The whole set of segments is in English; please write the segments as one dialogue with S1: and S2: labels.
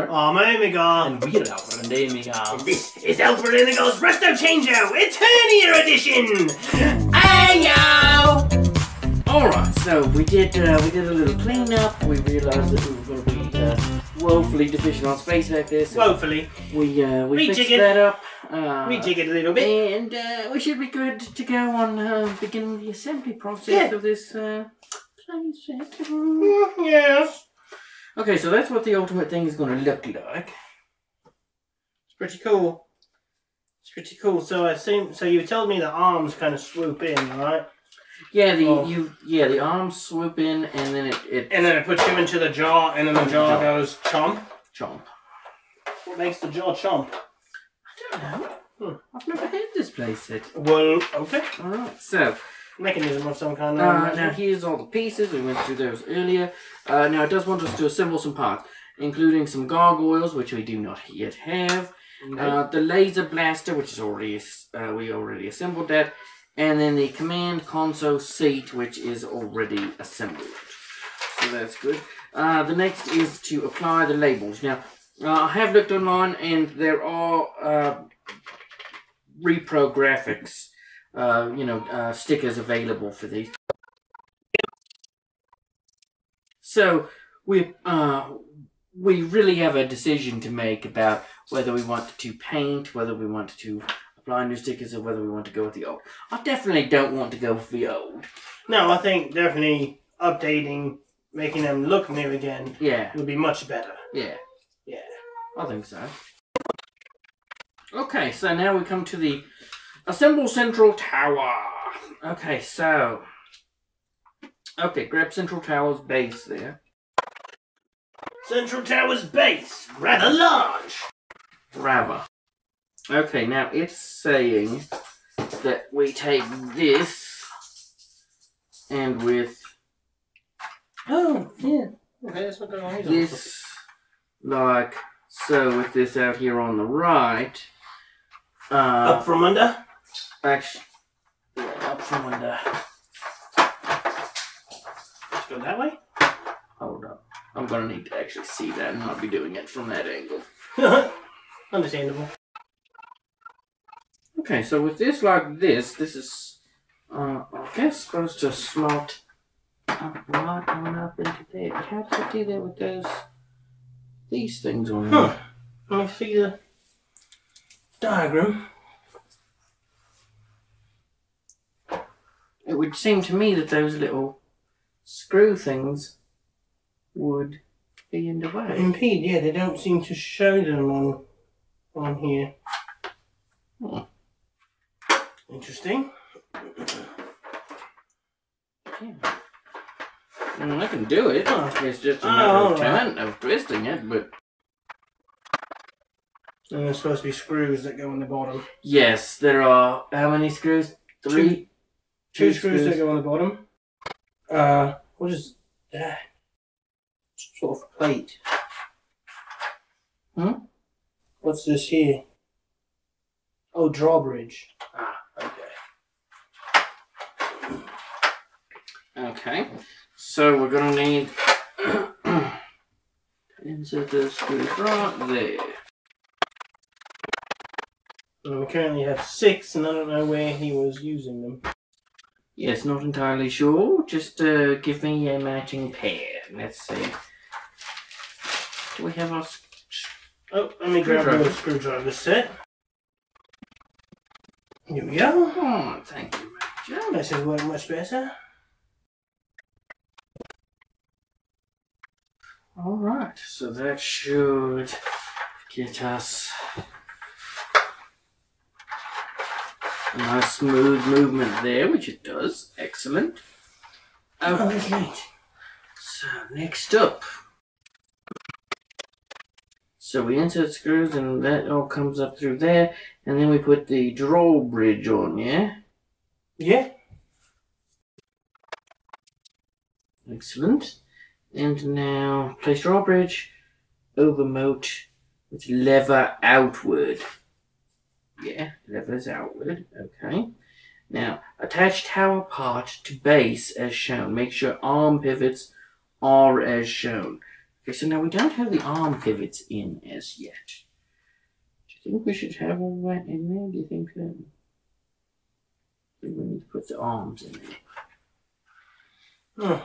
S1: Alpher.
S2: Omegar.
S1: And we're Alpher and Omegar.
S2: And this is Alpher Omegar's Resto Chango Eternia edition. Ayo!
S1: Alright, so we did a little clean-up. We realised that we were going to be woefully deficient on space back there. So
S2: woefully.
S1: We fixed that up.
S2: Rejig it a little bit.
S1: And we should be good to go on beginning the assembly process of this playset.
S2: Yes.
S1: Okay, so that's what the ultimate thing is going to look like.
S2: It's pretty cool. It's pretty cool. So I assume. So you told me the arms kind of swoop in, right?
S1: Yeah, the arms swoop in, and then
S2: it puts you into the jaw, and then the jaw goes chomp.
S1: Chomp.
S2: What makes the jaw chomp?
S1: I don't know. I've never had this playset.
S2: Well, okay.
S1: All right, so
S2: mechanism of some kind. Now
S1: here's all the pieces. We went through those earlier. Now it does want us to assemble some parts, including some gargoyles, which we do not yet have. The laser blaster, which is already we already assembled that. And then the command console seat, which is already assembled. So that's good. The next is to apply the labels. Now, I have looked online, and there are repro graphics, stickers available for these. So we really have a decision to make about whether we want to paint, whether we want to apply new stickers, or whether we want to go with the old. I definitely don't want to go with the old.
S2: No, I think definitely updating, making them look new again, would be much better.
S1: Yeah. Yeah. I think so. Okay, so now we come to the Assemble Central Tower. Okay, so grab Central Tower's base there.
S2: Central Tower's base, rather large.
S1: Rather. Okay, now it's saying that we take this and with
S2: okay, that's what they're
S1: this like so with this out here on the right.
S2: Up from under?
S1: Actually, up from under.
S2: Let's go that way?
S1: Hold up. I'm gonna need to actually see that and not be doing it from that angle.
S2: Understandable.
S1: Okay, so with this like this is, I guess, supposed to slot right on up into there. How does it do that with these things on there?
S2: Let me see the diagram.
S1: It would seem to me that those little screw things would be in the way.
S2: Impede, yeah, they don't seem to show them on here. Interesting.
S1: Yeah. I can do it. It's just a matter of twisting it, but...
S2: And there's supposed to be screws that go on the bottom.
S1: Yes, there are... How many screws? Three?
S2: Two screws that go on the bottom. What is that? Sort of plate. What's this here? Oh, drawbridge.
S1: Okay, so we're going to need to insert those screws right there.
S2: And we currently have 6, and I don't know where he was using them.
S1: Yes, not entirely sure. Just give me a matching pair. Let's see. Do we have our...
S2: Oh, let me grab the screwdriver set. Here we go.
S1: Oh, thank you, Major.
S2: That should work much better.
S1: Alright, so that should get us a nice smooth movement there, which it does. Excellent. Okay, so next up. So we insert screws and that all comes up through there, and then we put the drawbridge on, yeah?
S2: Yeah.
S1: Excellent. And now place drawbridge over moat with lever outward. Yeah, levers outward. Okay. Now attach tower part to base as shown. Make sure arm pivots are as shown. Okay, so now we don't have the arm pivots in as yet. Do you think we should have all that in there? Do you think that? I think we need to put the arms in there.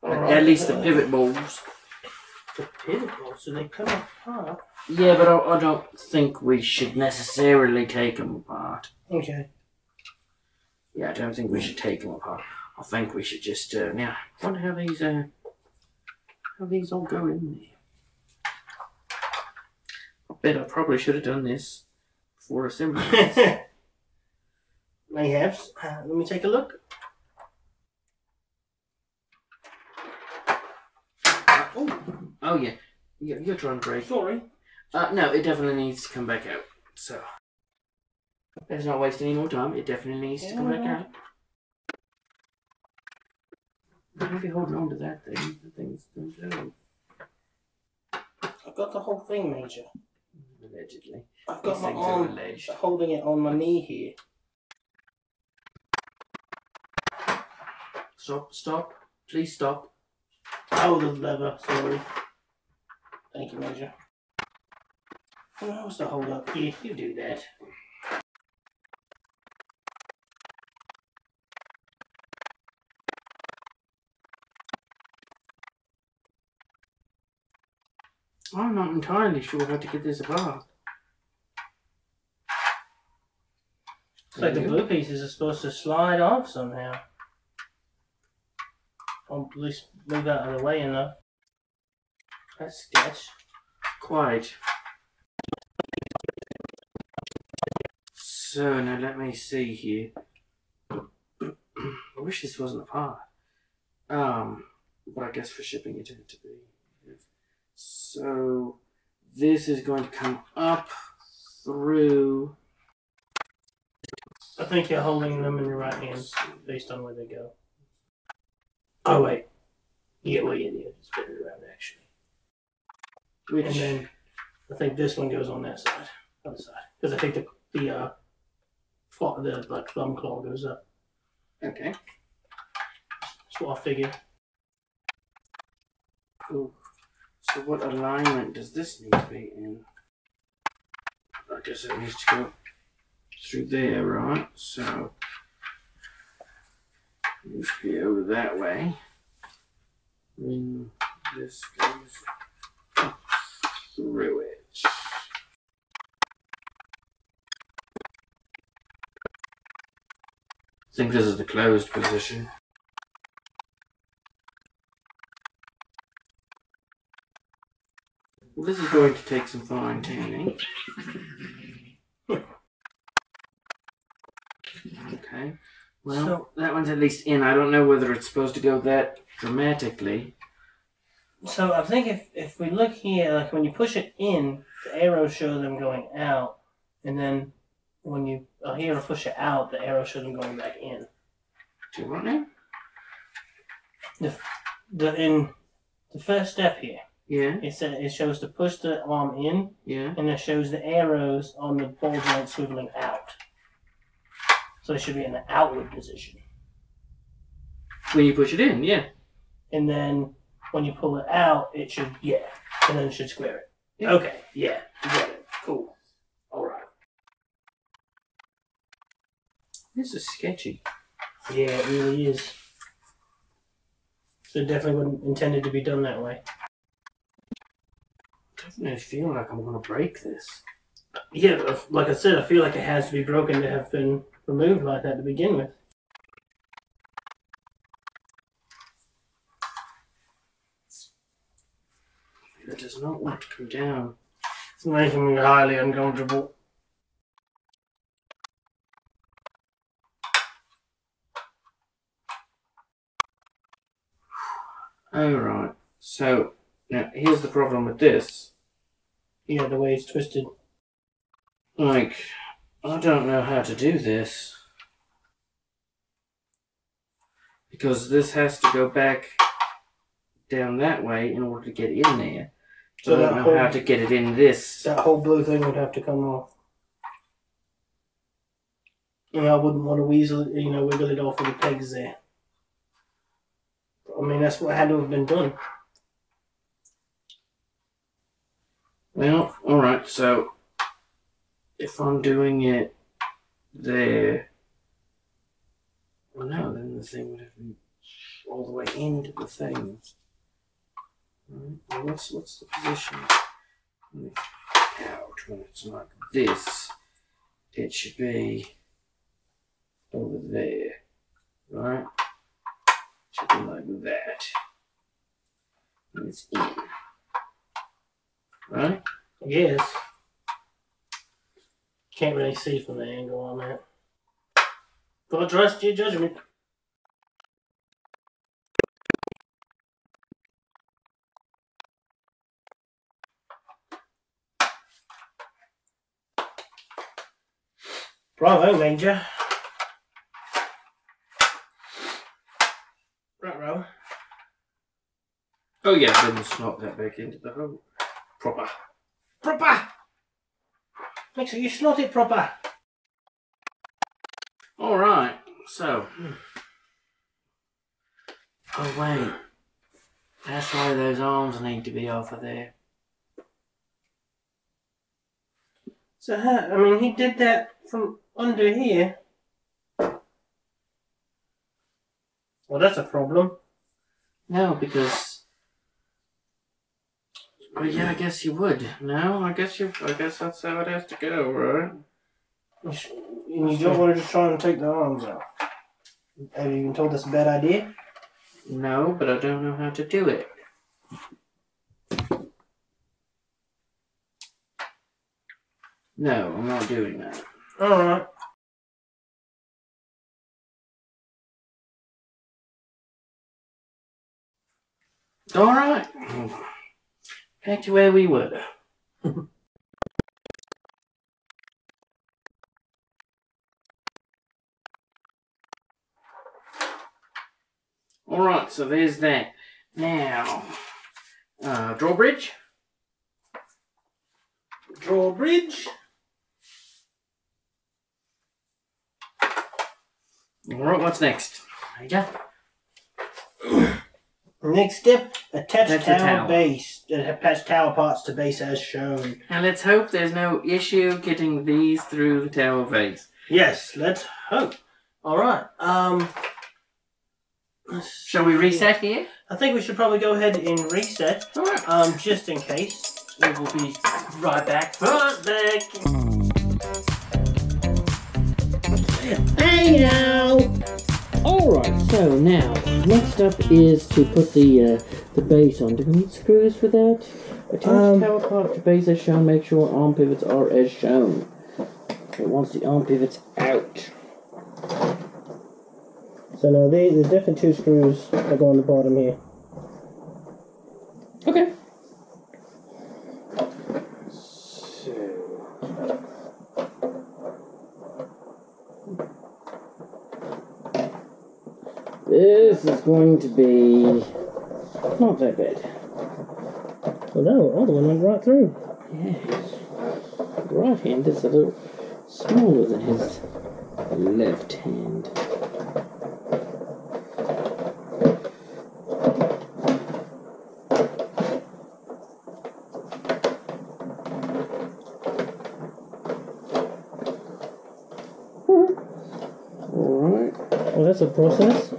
S1: At least the pivot balls.
S2: The pivot balls, so they come apart?
S1: Yeah, but I don't think we should necessarily take them apart.
S2: Okay.
S1: Yeah, I don't think we should take them apart. I think we should just, now, I wonder how these all go in there. I bet I probably should have done this before assembling this.
S2: Mayhaps. Let me take a look.
S1: Oh yeah, you're trying to break.
S2: Sorry.
S1: No, it definitely needs to come back out. So let's not waste any more time. It definitely needs to come back out. Don't be holding on to that thing. The thing's going to go.
S2: I've got the whole thing, Major.
S1: Allegedly.
S2: I've got my arm holding it on my knee here.
S1: Stop. Please stop.
S2: Oh, the lever, sorry. Thank you, Major. What's the hold up here? You do that.
S1: I'm not entirely sure how to get this apart.
S2: It's like the blue pieces are supposed to slide off somehow. I'll at least move that out of the way enough. That's sketch.
S1: Quite. So now let me see here. I wish this wasn't apart. But I guess for shipping it had to be. So this is going to come up through.
S2: I think you're holding them in your right hand based on where they go. Oh wait. Yeah, well yeah, spin it around actually. And then I think this one goes on that side, other side, because I think the like thumb claw goes up.
S1: Okay.
S2: That's what I figure.
S1: Cool. So what alignment does this need to be in? I guess it needs to go through there, right? So it needs to be over that way. And this goes up through it. I think this is the closed position. Well, this is going to take some fine tuning. Okay. Well, so, that one's at least in. I don't know whether it's supposed to go that dramatically.
S2: So I think if we look here, like when you push it in, the arrows show them going out, and then when you here push it out, the arrows show them going back in.
S1: Do you want now?
S2: In the first step here.
S1: Yeah.
S2: It shows to push the arm in.
S1: Yeah.
S2: And it shows the arrows on the ball joint swiveling out. So it should be in the outward position.
S1: When you push it in, yeah.
S2: And then when you pull it out, it should, and then it should square it.
S1: Yeah.
S2: Okay, yeah, you got it. Cool. Alright.
S1: This is sketchy.
S2: Yeah, it really is. So it definitely wasn't intended to be done that way.
S1: I definitely feel like I'm going to break this.
S2: Yeah, like I said, I feel like it has to be broken to have been removed like that to begin with.
S1: It does not want to come down.
S2: It's making me highly uncomfortable.
S1: Alright, so now here's the problem with this.
S2: Yeah, the way it's twisted.
S1: Like, I don't know how to do this. Because this has to go back down that way in order to get in there. So I don't know how to get it in this.
S2: That whole blue thing would have to come off. And I wouldn't want to wiggle it off with the pegs there. I mean, that's what had to have been done.
S1: Well, alright, so if I'm doing it there, well, no, then the thing would have been all the way into the thing. Right, well, what's the position? Out when it's like this, it should be over there, right? Should be like that. And it's in. Right?
S2: Yes. Can't really see from the angle on that. But I trust your judgment. Bravo, Major. Right-row.
S1: Oh yeah, then slot that back into the hole. Proper.
S2: Proper! Make sure you slot it proper.
S1: Alright, so. Oh wait. That's why those arms need to be off of there.
S2: So how, I mean, he did that from under here. Well, that's a problem.
S1: No, because. Well, yeah, I guess you would. No, I guess that's how it has to go, right?
S2: And you don't want to just try and take the arms out. Have you been told that's a bad idea?
S1: No, but I don't know how to do it. No, I'm not doing that.
S2: Alright.
S1: Alright. Back to where we were. Alright, so there's that. Now, drawbridge.
S2: Drawbridge.
S1: Alright, what's next? Yeah.
S2: Next step, attach
S1: That's the
S2: tower
S1: tower.
S2: base. Attach tower parts to base as shown.
S1: And let's hope there's no issue getting these through the tower base.
S2: Yes, let's hope. Alright,
S1: Shall we reset here?
S2: I think we should probably go ahead and reset.
S1: Alright.
S2: Just in case. We will be right back. Hey now!
S1: Alright, so now, next up is to put the base on. Do we need screws for that? Attach tower part to base as shown, make sure arm pivots are as shown. It wants the arm pivots out.
S2: So now there's definitely two screws that go on the bottom here.
S1: Okay. This is going to be not that bad.
S2: Well, no, the other one went right through.
S1: Yes. The right hand is a little smaller than his left hand.
S2: Well, that's a process.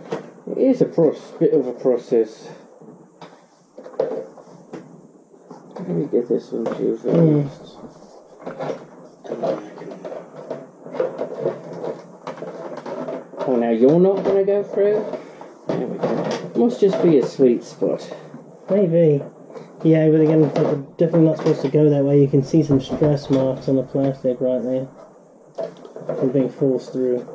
S1: It is a bit of a process. Let me get this one to you first. Oh, now you're not going to go through? There we go. Must just be a sweet spot.
S2: Maybe. Yeah, but again, they're definitely not supposed to go that way. You can see some stress marks on the plastic right there from being forced through.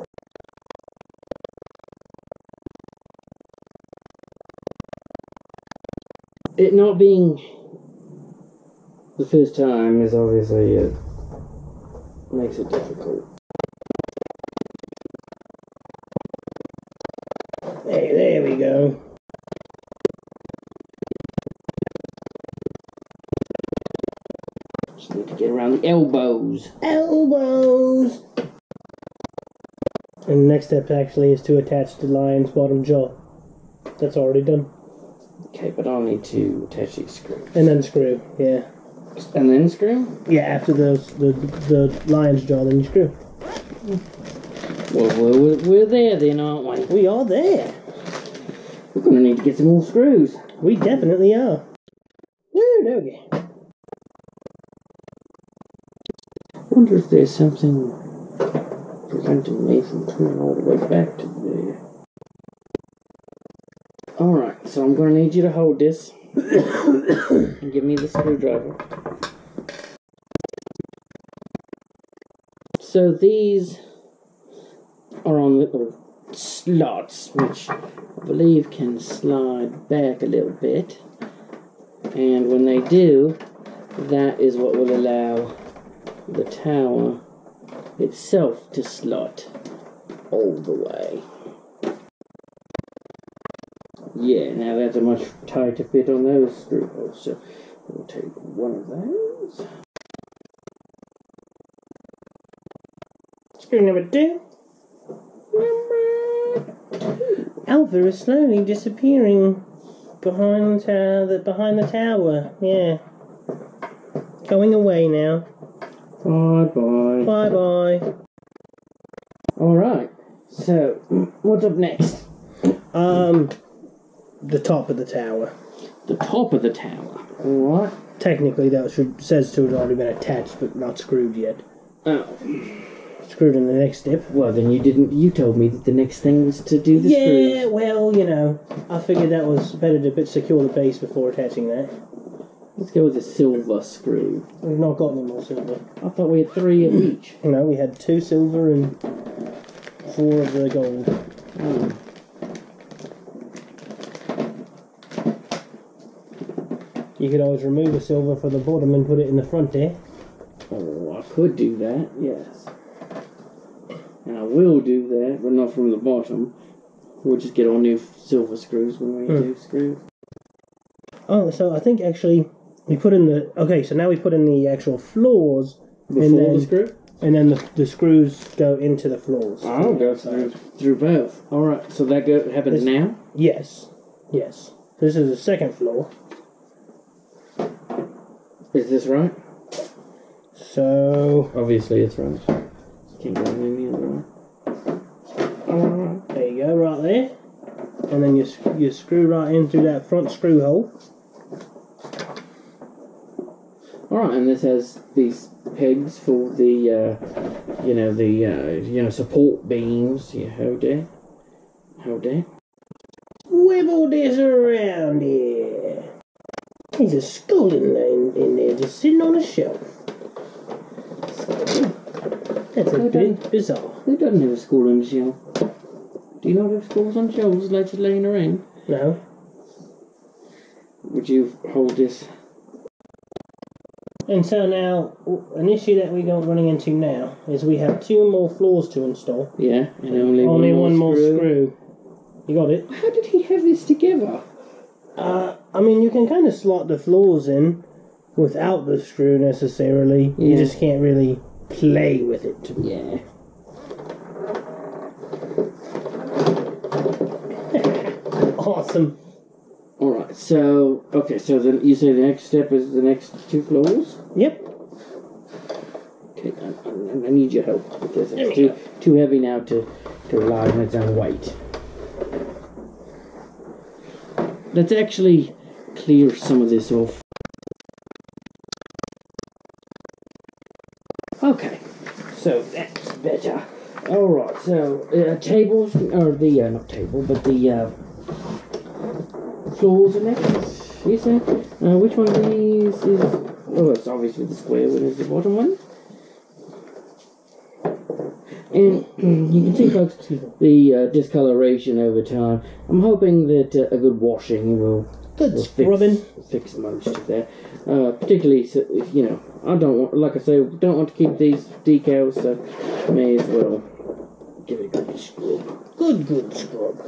S1: It not being the first time is obviously makes it difficult.
S2: Hey, there we go.
S1: Just need to get around the elbows.
S2: Elbows! And the next step actually is to attach the lion's bottom jaw. That's already done.
S1: Okay, but I'll need to attach these screws.
S2: And unscrew, yeah.
S1: And then screw?
S2: Yeah, after the lion's jaw, then you screw.
S1: Well, we're there then, aren't we?
S2: We are there.
S1: We're going to need to get some more screws.
S2: We definitely are. Woo, there we go.
S1: I wonder if there's something preventing me from coming all the way back to there. Alright, so I'm going to need you to hold this and give me the screwdriver. So these are on little slots, which I believe can slide back a little bit. And when they do, that is what will allow the tower itself to slot all the way. Yeah, now that's a much tighter fit on those screw holes, so we'll take one of those.
S2: Screw number 2. Alpha is slowly disappearing behind the tower. Yeah. Going away now.
S1: Bye-bye.
S2: Bye-bye.
S1: Alright, so what's up next?
S2: The top of the tower.
S1: The top of the tower. Alright.
S2: Technically, that says to have already been attached, but not screwed yet.
S1: Oh.
S2: Screwed in the next step.
S1: Well, then you told me that the next thing was to do the screws.
S2: Yeah, well, you know, I figured that was better to secure the base before attaching that.
S1: Let's go with the silver screw.
S2: We've not got any more silver.
S1: I thought we had 3 of each.
S2: No, we had 2 silver and 4 of the gold.
S1: Oh.
S2: You could always remove the silver from the bottom and put it in the front there.
S1: Oh, I could do that, yes. And I will do that, but not from the bottom. We'll just get all new silver screws when we do screws.
S2: Oh, so I think actually we put in the... Okay, so now we put in the actual floors.
S1: Before the screw?
S2: And then the screws go into the floors.
S1: I'll go through both. Alright, so that happens now?
S2: Yes. Yes. This is the second floor.
S1: Is this right?
S2: So...
S1: Obviously it's right. Can't go any other way. Alright.
S2: There you go, right there. And then you screw right in through that front screw hole.
S1: Alright, and this has these pegs for the, support beams. You hold it. Hold it.
S2: Wibble this around here. There's a skull in there, just sitting on a shelf. That's a bit bizarre.
S1: Who doesn't have a skull on a shelf? Do you not have skulls on shelves just laying around?
S2: No.
S1: Would you hold this?
S2: And so now, an issue that we go running into now is we have 2 more floors to install.
S1: Yeah, and only
S2: one more screw. You got it?
S1: How did he have this together?
S2: I mean, you can kind of slot the floors in without the screw necessarily.
S1: Yeah.
S2: You just can't really play with it.
S1: Yeah.
S2: Awesome.
S1: Alright, so, so then you say the next step is the next 2 floors?
S2: Yep.
S1: Okay, I need your help, because it's too heavy now to rely on its own weight. Let's actually clear some of this off. Okay, so that's better. Alright, so tables, or the, not table, but the floors are next, you said? Which one of these is, it's obviously the square one is the bottom one. And you can see, folks, the discoloration over time. I'm hoping that a good washing will fix most of that. Particularly, I don't want, like I say, don't want to keep these decals, so may as well give it a good scrub.
S2: Good scrub.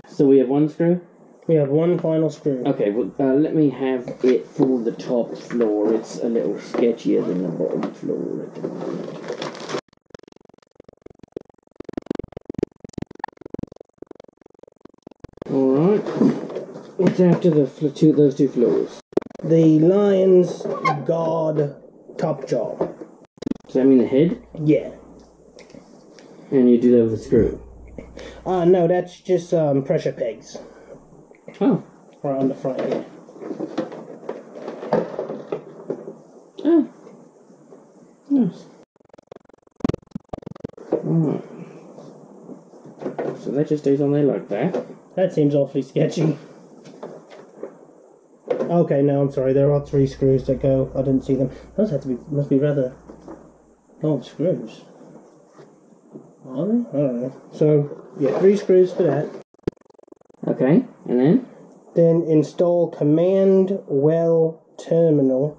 S1: So we have 1 screw?
S2: We have 1 final screw.
S1: Okay, well, let me have it for the top floor. It's a little sketchier than the bottom floor at the moment. Alright. What's after those 2 floors?
S2: the lion's guard top jaw.
S1: Does that mean the head?
S2: Yeah.
S1: And you do that with a screw?
S2: No, that's just pressure pegs.
S1: Oh.
S2: Right on the front here.
S1: Oh. Nice. Alright. So that just stays on there like that.
S2: That seems awfully sketchy. Okay, no, I'm sorry. There are 3 screws that go. I didn't see them. Those have to be. Must be rather long screws. Are they? I don't know. So yeah, 3 screws for that.
S1: Okay, and then?
S2: Then install command well terminal.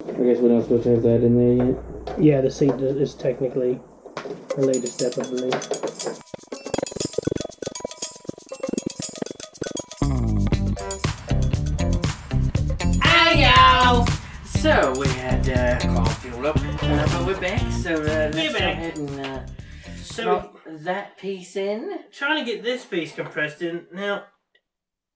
S1: I guess we're not supposed to have that in there yet.
S2: Yeah, the seat is technically the latest step, I believe.
S1: So we had coffee all up, but we're back. So let's go ahead and slot that piece in.
S2: Trying to get this piece compressed in. Now,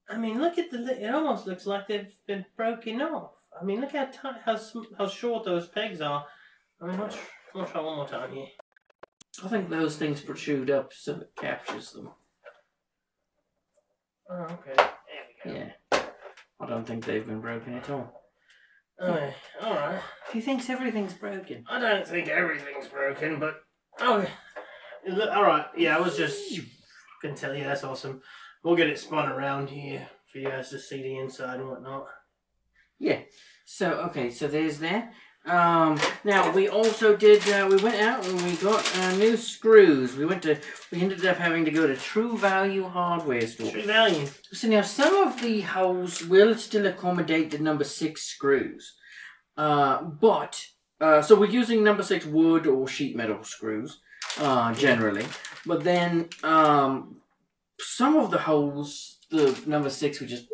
S2: I mean, look at it almost looks like they've been broken off. I mean, look how tight, how short those pegs are. I mean, let's try one more time here.
S1: I think those things protrude up so it captures them.
S2: Oh, okay. There we go.
S1: Yeah. I don't think they've been broken at all.
S2: Okay, alright.
S1: He thinks everything's broken.
S2: I don't think everything's broken, but... Oh, alright. Yeah, I was just... Can tell you, that's awesome. We'll get it spun around here for you guys to see the inside and whatnot.
S1: Yeah. So, okay, so there's that. Now we also did, we went out and we got new screws. We ended up having to go to True Value hardware store.
S2: True Value.
S1: So now some of the holes will still accommodate the number 6 screws. So we're using number 6 wood or sheet metal screws, generally. But then, some of the holes, the number 6 were just...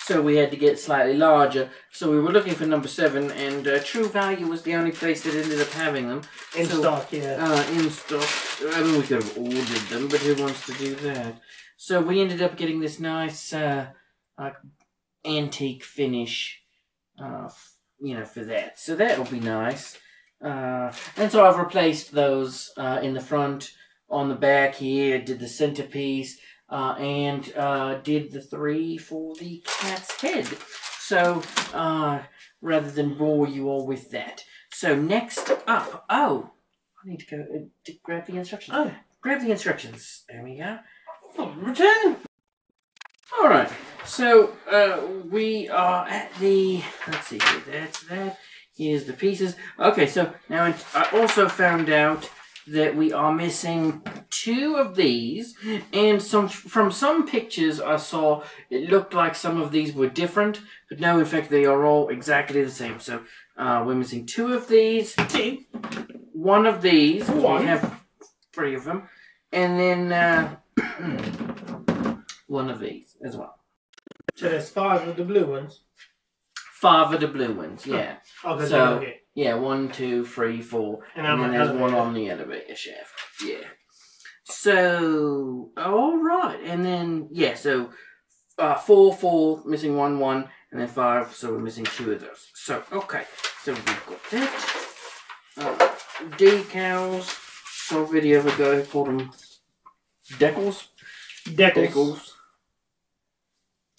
S1: So we had to get slightly larger. So we were looking for number 7, and True Value was the only place that ended up having them.
S2: In stock, yeah.
S1: In stock. I mean, we could have ordered them, but who wants to do that? So we ended up getting this nice, like, antique finish, for that. So that'll be nice. And so I've replaced those in the front, on the back here, did the centerpiece. And did the 3 for the cat's head. So, rather than bore you all with that. So, next up... Oh! I need to go to grab the instructions.
S2: Oh.
S1: Grab the instructions. There we go. Return! Alright. So, we are at the... Let's see here. That's that. Here's the pieces. Okay, so now I also found out that we are missing 2 of these, and from some pictures I saw, it looked like some of these were different, but no, in fact, they are all exactly the same. So we're missing 2 of these, 1 of these, we have 3 of them, and then 1 of these as well.
S2: So there's 5 of the blue ones?
S1: 5 of the blue ones, yeah.
S2: Oh,
S1: so,
S2: okay.
S1: Yeah, 1, 2, 3, 4, and then there's 1 on the elevator shaft. Yeah. So, alright, and then, yeah, so 4, missing 1, 1, and then 5, so we're missing 2 of those. So, okay, so we've got that. Decals. Saw a video of a guy who called them decals. Decals.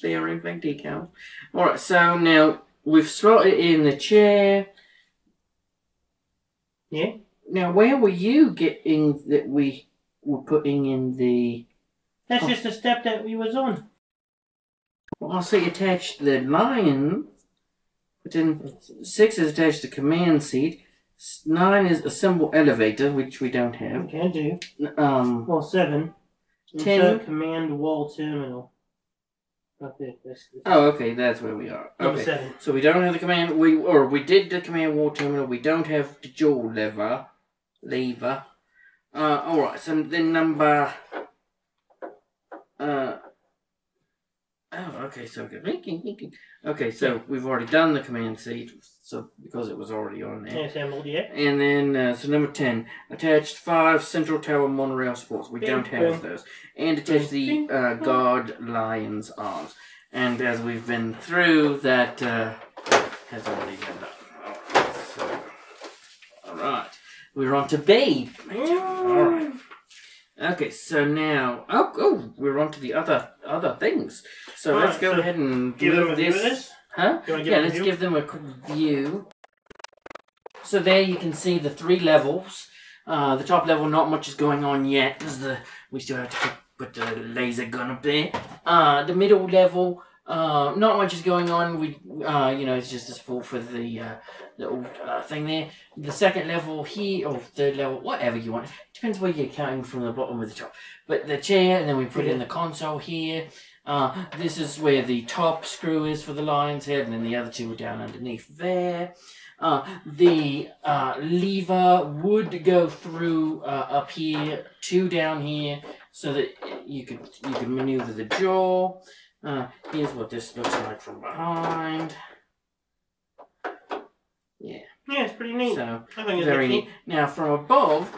S1: They are in fact decals. Alright, so now we've slotted in the chair.
S2: Yeah.
S1: Now, where were you getting that we were putting in the...
S2: That's just the step that we was on.
S1: Well, I see attached the lion, but then 6 is attached to the command seat. 9 is assemble elevator, which we don't have.
S2: We can do.
S1: Well,
S2: 7.
S1: 10.
S2: Insert command wall terminal. Right there.
S1: Oh, okay, that's where we are.
S2: Number
S1: okay.
S2: 7.
S1: So we don't have the command. We did the command wall terminal. We don't have the jaw lever. All right. So then number. Oh, okay. So good. Okay, so we've already done the command seat. So because it was already on there.
S2: Assembled, yeah.
S1: And then so number 10, attached 5 central tower monorail supports. We don't have those. And attach the guard lion's arms. And as we've been through, that has already been done. Alright. We're on to B. Alright. Okay, so now... Oh, we're on to the other things. So let's go ahead and
S2: give them a view of this.
S1: Huh? Yeah, let's give them a quick view. So there you can see the 3 levels. The top level, not much is going on yet. We still have to put the laser gun up there. The middle level, not much is going on. It's just a support for the little thing there. The second level here, or third level, whatever you want. Depends where you're counting from the bottom or the top. But the chair, and then we put in the console here. This is where the top screw is for the lion's head, and then the other 2 are down underneath there. The lever would go through up here, 2 down here, so that you could maneuver the jaw. Here's what this looks like from behind. Yeah.
S2: Yeah, it's pretty neat.
S1: So
S2: I think it's
S1: very neat. Now from above,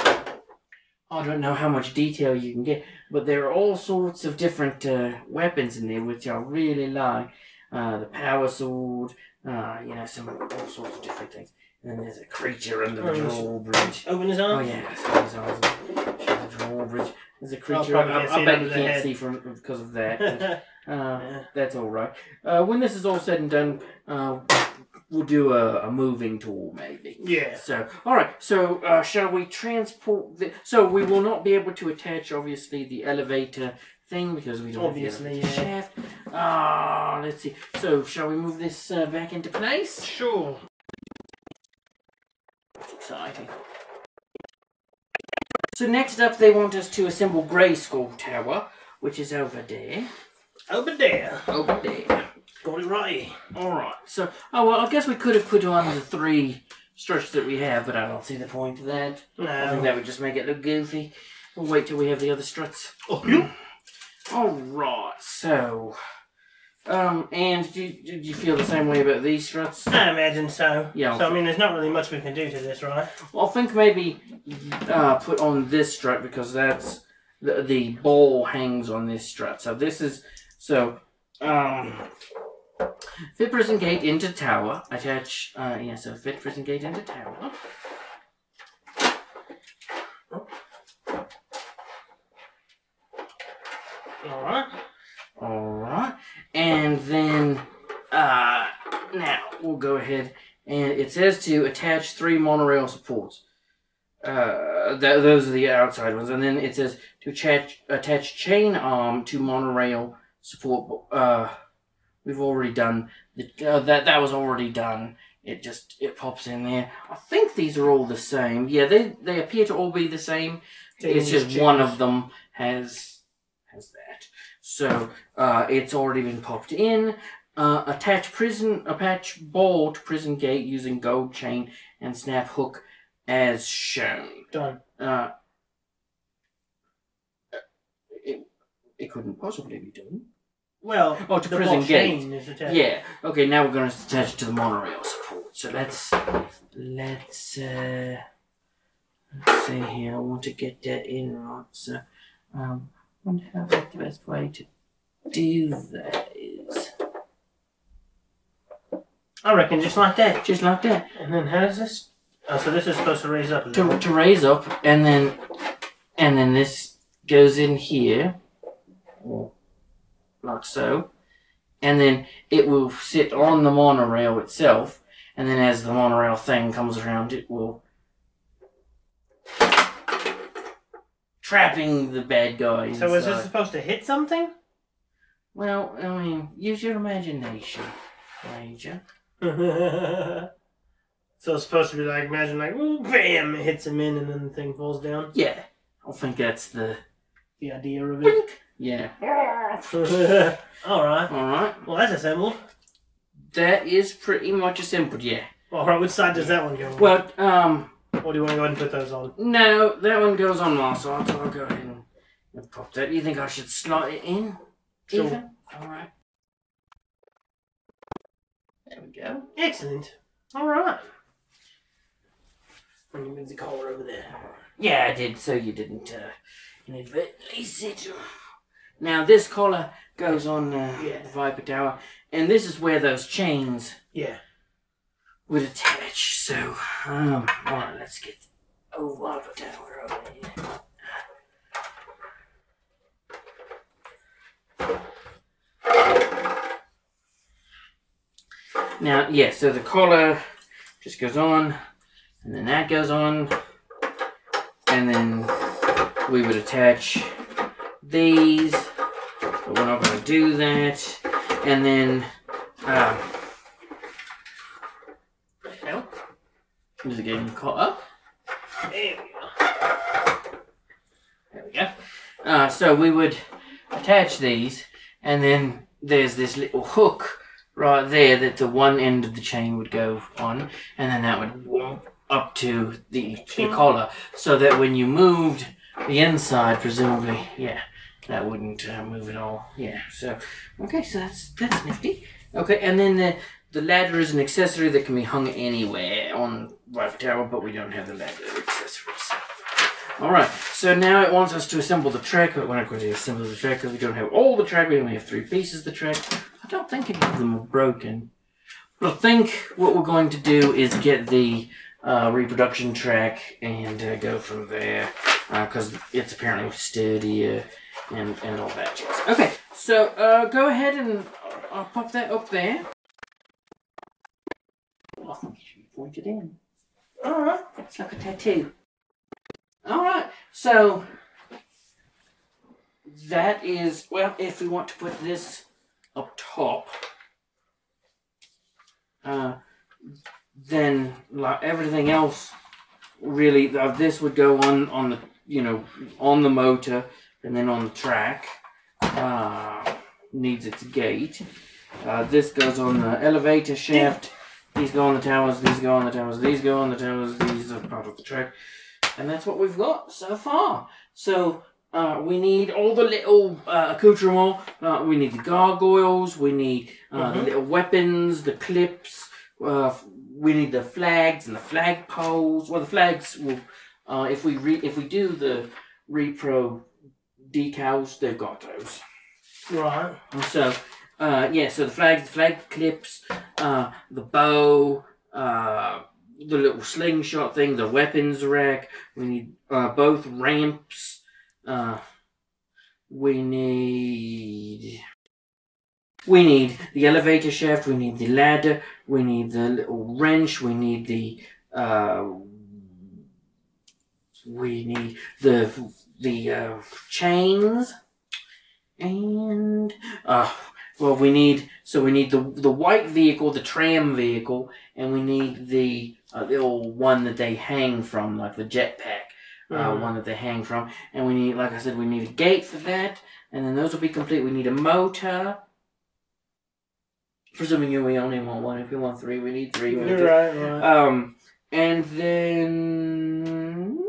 S1: I don't know how much detail you can get, but there are all sorts of different weapons in there, which I really like. The power sword, some all sorts of different things. And then there's a creature under the drawbridge.
S2: Open his arms?
S1: Oh yeah, so his arms. Show the drawbridge. There's a creature. I bet you can't see because of that. But, that's all right. When this is all said and done, we'll do a moving tour maybe.
S2: Yeah.
S1: So all right. So shall we transport? So we will not be able to attach obviously the elevator thing because we don't have the shaft. Let's see. So shall we move this back into place?
S2: Sure.
S1: That's exciting. So next up, they want us to assemble Grey Skull Tower, which is over there.
S2: Over there.
S1: Over there.
S2: Got it right.
S1: Alright, so, I guess we could have put on the 3 struts that we have, but I don't see the point of that.
S2: No.
S1: I think that would just make it look goofy. We'll wait till we have the other struts. Alright, so... and did you feel the same way about these struts?
S2: I imagine so.
S1: Yeah.
S2: So, there's not really much we can do to this, right?
S1: Well, I think maybe put on this strut because that's... The ball hangs on this strut. So this is... So, fit prison gate into tower. Attach, so fit prison gate into tower. Alright. And then, now, we'll go ahead and it says to attach 3 monorail supports. Those are the outside ones. And then it says to attach chain arm to monorail support. We've already done that was already done. It pops in there. I think these are all the same. Yeah, they appear to all be the same. It's just one of them has that. So it's already been popped in. Attach ball to prison gate using gold chain and snap hook as shown.
S2: Done.
S1: It couldn't possibly be done.
S2: Well,
S1: to the prison gate.
S2: Is attached.
S1: Yeah. Okay. Now we're going to attach it to the monorail support. So let's see here. I want to get that in right. So I wonder how the best way to do that is.
S2: I reckon just like that.
S1: Just like that.
S2: And then how does this? Oh, so this is supposed to raise up a little.
S1: To raise up, and then this goes in here, like so, and then it will sit on the monorail itself, and then as the monorail thing comes around, it will trapping the bad guys.
S2: So is this supposed to hit something?
S1: Well, use your imagination, Ranger.
S2: So it's supposed to be like, imagine like, ooh, bam, it hits him in and then the thing falls down?
S1: Yeah. I think that's the
S2: idea of it.
S1: Yeah.
S2: Alright.
S1: Alright.
S2: Well, that's assembled.
S1: That is pretty much assembled, yeah.
S2: Alright, which side does that one go on?
S1: Well,
S2: or do you want to go ahead and put those on?
S1: No, that one goes on my side, so I'll go ahead and pop that. You think I should slot it in?
S2: Sure.
S1: Even? Alright. There we go.
S2: Excellent. Alright. And you move the collar over there.
S1: Yeah, I did, so you didn't inadvertently sit. Now this collar goes on the Viper Tower, and this is where those chains would attach. So, alright, let's get Viper Tower over here. Now, so the collar just goes on, and then that goes on, and then we would attach these, but we're not going to do that. And then, is it getting caught up? There we go. So we would attach these, and then there's this little hook right there that the one end of the chain would go on, and then that would walk up to the collar, so that when you moved the inside, presumably, that wouldn't move at all. So, okay, so that's nifty. Okay, and then the ladder is an accessory that can be hung anywhere on Viper Tower, but we don't have the ladder accessory. So. Alright, so now it wants us to assemble the track, but we're not going to assemble the track because we don't have all the track. We only have 3 pieces of the track. I don't think any of them are broken. But I think what we're going to do is get the reproduction track and go from there, because it's apparently sturdier and all that jazz. Okay, so go ahead and I'll pop that up there. I think you should point it in. Alright, it's like a tattoo. Alright, so that is, well, if we want to put this up top, then like everything else, really, this would go on the, on the motor, and then on the track, needs its gate. This goes on the elevator shaft. These go on the towers, these go on the towers, these go on the towers, these are part of the track. And that's what we've got so far. So, we need all the little accoutrements. We need the gargoyles, we need the little weapons, the clips, we need the flags and the flag poles. Well, the flags will, if we do the repro decals, they've got those.
S2: Right.
S1: So, so the flags, the flag clips, the bow, the little slingshot thing, the weapons rack. We need both ramps. We need the elevator shaft. We need the ladder. We need the little wrench. We need the chains. And we need the white vehicle, the tram vehicle, and we need the little one that they hang from, like the jetpack, one that they hang from. And we need, like I said, we need a gate for that, and then those will be complete. We need a motor. Presuming we only want one. If we want 3, we need 3 motors.
S2: Right.
S1: And then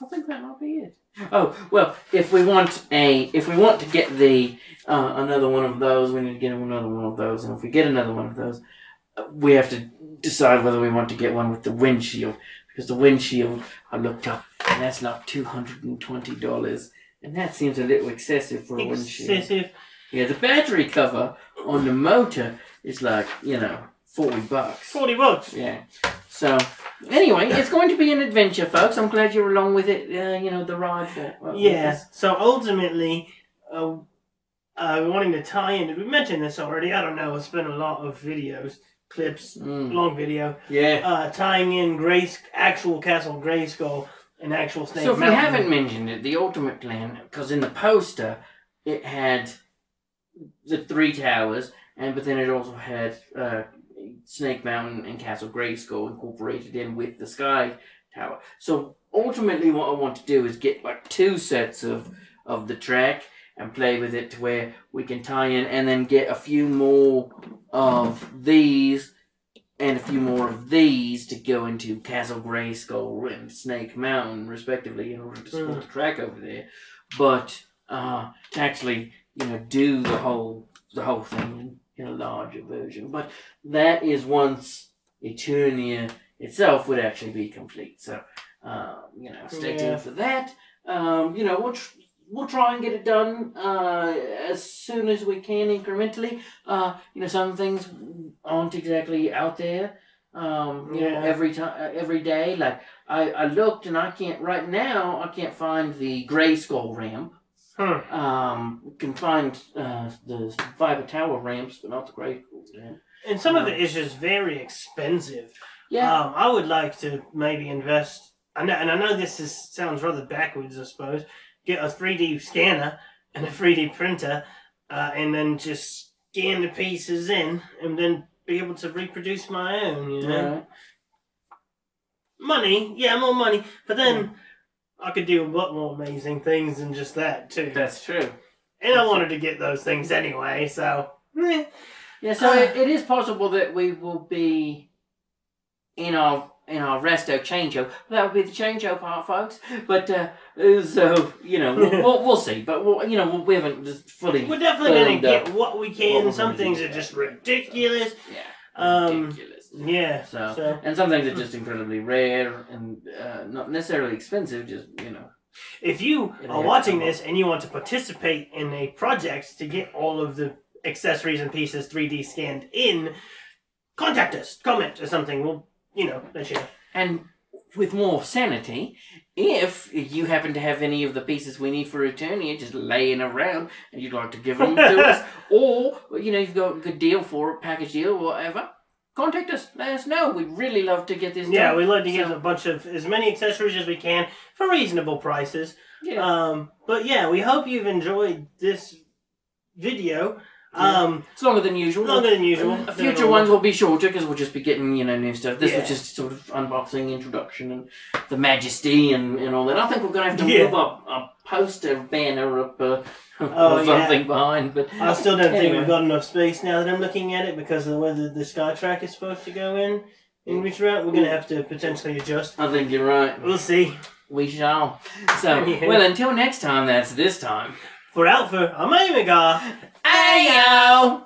S1: I think that might be it. Oh, well, if we want to get the another one of those, we need to get another one of those, and if we get another one of those, we have to decide whether we want to get one with the windshield, because the windshield, I looked up, and that's like $220, and that seems a little excessive for a windshield.
S2: Excessive.
S1: Yeah, the battery cover on the motor is like, $40.
S2: $40.
S1: Yeah. So, anyway, it's going to be an adventure, folks. I'm glad you're along with it, the ride for
S2: So, ultimately, wanting to tie in, we mentioned this already, I don't know, it's been a lot of videos, clips, long video.
S1: Yeah.
S2: Tying in actual Castle Grayskull and actual Snake
S1: So, if
S2: Mountain.
S1: we haven't mentioned it, the ultimate plan, because in the poster, it had the 3 towers, but then it also had Snake Mountain and Castle Grayskull incorporated in with the Sky Tower. So ultimately what I want to do is get like 2 sets of the track and play with it to where we can tie in, and then get a few more of these and a few more of these to go into Castle Grayskull and Snake Mountain respectively in order to support the track over there. But to actually do the whole thing in a larger version. But that is once Eternia itself would actually be complete. So, stay tuned for that. we'll try and get it done as soon as we can, incrementally. You know, some things aren't exactly out there. You know, every day. Like I looked and I can't right now. I can't find the gray skull ramp. Can find the fiber tower ramps, but not the gray skull ramp.
S2: And some of it is just very expensive.
S1: Yeah.
S2: I would like to maybe invest. I know this sounds rather backwards, I suppose. Get a 3D scanner and a 3D printer, and then just scan the pieces in, and then be able to reproduce my own. You know,
S1: Right.
S2: Money, more money, but then I could do a lot more amazing things than just that too.
S1: That's true.
S2: And I wanted to get those things anyway, so.
S1: Yeah, so it is possible that we will be in our Resto Chango. That would be the Chango part, folks. But so you know, we'll see. But you know, we haven't just fully.
S2: We're definitely gonna get what we can.
S1: What
S2: Some
S1: we're
S2: things
S1: gonna
S2: are
S1: do.
S2: just ridiculous.
S1: Yeah. Ridiculous.
S2: Yeah.
S1: So and some things are just incredibly rare and not necessarily expensive. Just you know.
S2: If you are watching this and you want to participate in a project to get all of the accessories and pieces 3D scanned in, contact us, comment or something. We'll, let you know.
S1: And with more sanity, if you happen to have any of the pieces we need for Eternia just laying around and you'd like to give them to us, or, you've got a good deal for it, package deal or whatever, contact us. Let us know. We'd really love to get this done.
S2: Yeah, we'd like to get a bunch of, as many accessories as we can for reasonable prices.
S1: Yeah.
S2: But yeah, we hope you've enjoyed this video.
S1: It's longer than usual. Future ones will be shorter because we'll just be getting, new stuff. This was just sort of unboxing, introduction, and the majesty and all that. I think we're going to have to move a poster banner up or something behind. But
S2: I still don't think we've got enough space now that I'm looking at it because of the way the Sky Track is supposed to go in which route. We're going to have to potentially adjust. I
S1: think you're right.
S2: We'll see.
S1: We shall. So, well, until next time, that's this time.
S2: For Alpher Omegar.
S1: Ayo!